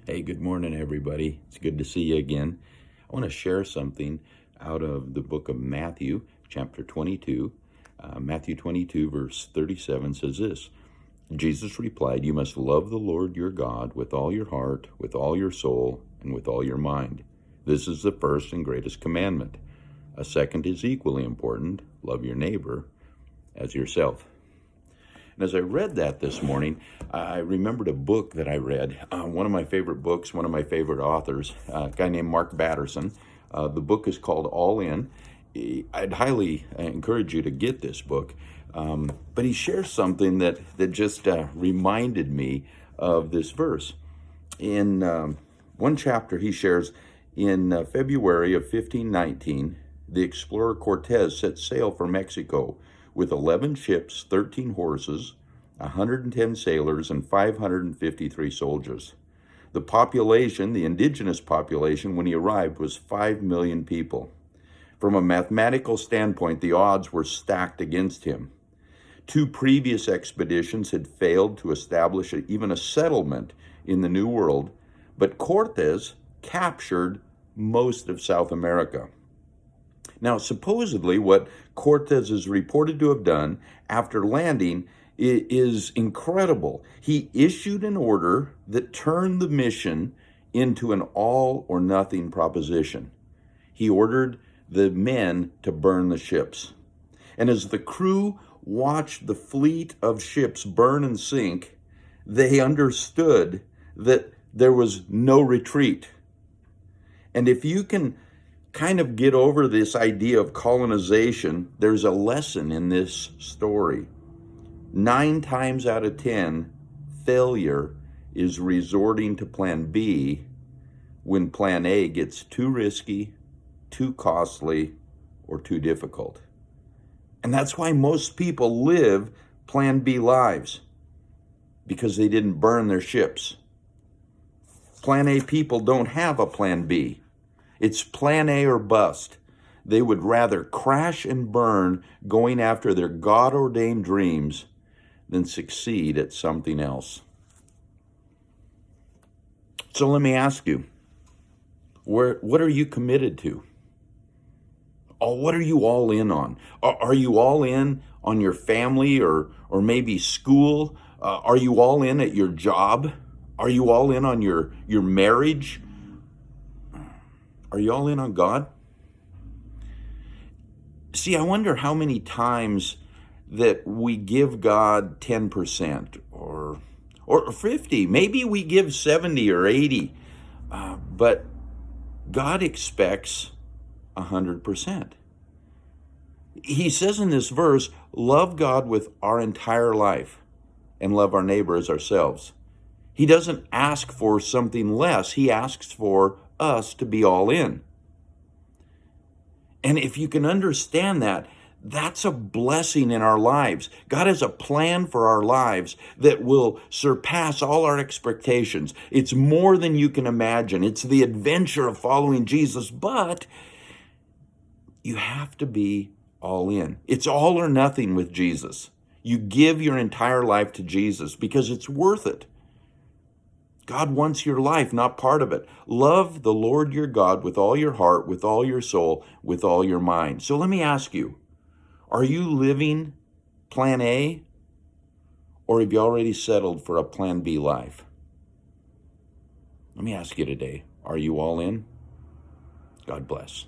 Hey, good morning, everybody. It's good to see you again. I want to share something out of the book of Matthew, chapter 22. Matthew 22, verse 37 says this: Jesus replied, "You must love the Lord your God with all your heart, with all your soul, and with all your mind. This is the first and greatest commandment. A second is equally important: love your neighbor as yourself." And as I read that this morning, I remembered a book that I read, one of my favorite books, one of my favorite authors, a guy named Mark Batterson. The book is called All In. I'd highly encourage you to get this book. But he shares something that just reminded me of this verse. In one chapter, he shares, in February of 1519, the explorer Cortez set sail for Mexico with 11 ships, 13 horses, 110 sailors, and 553 soldiers. The population, the indigenous population, when he arrived, was 5 million people. From a mathematical standpoint, the odds were stacked against him. Two previous expeditions had failed to establish even a settlement in the New World, but Cortez captured most of South America. Now, supposedly, what Cortez is reported to have done after landing is incredible. He issued an order that turned the mission into an all or nothing proposition. He ordered the men to burn the ships. And as the crew watched the fleet of ships burn and sink, they understood that there was no retreat. And if you can kind of get over this idea of colonization, there's a lesson in this story. 9 times out of 10, failure is resorting to plan B when plan A gets too risky, too costly, or too difficult. And that's why most people live plan B lives, because they didn't burn their ships. Plan A people don't have a plan B. It's plan A or bust. They would rather crash and burn going after their God-ordained dreams than succeed at something else. So let me ask you, what are you committed to? What are you all in on? Are you all in on your family or maybe school? Are you all in at your job? Are you all in on your marriage? Are you all in on God? See, I wonder how many times that we give God 10% or 50. Maybe we give 70 or 80. But God expects 100%. He says in this verse, love God with our entire life and love our neighbor as ourselves. He doesn't ask for something less. He asks for us to be all in. And if you can understand that, that's a blessing in our lives. God has a plan for our lives that will surpass all our expectations. It's more than you can imagine. It's the adventure of following Jesus, but you have to be all in. It's all or nothing with Jesus. You give your entire life to Jesus because it's worth it. God wants your life, not part of it. Love the Lord your God with all your heart, with all your soul, with all your mind. So let me ask you, are you living plan A, or have you already settled for a plan B life? Let me ask you today, are you all in? God bless.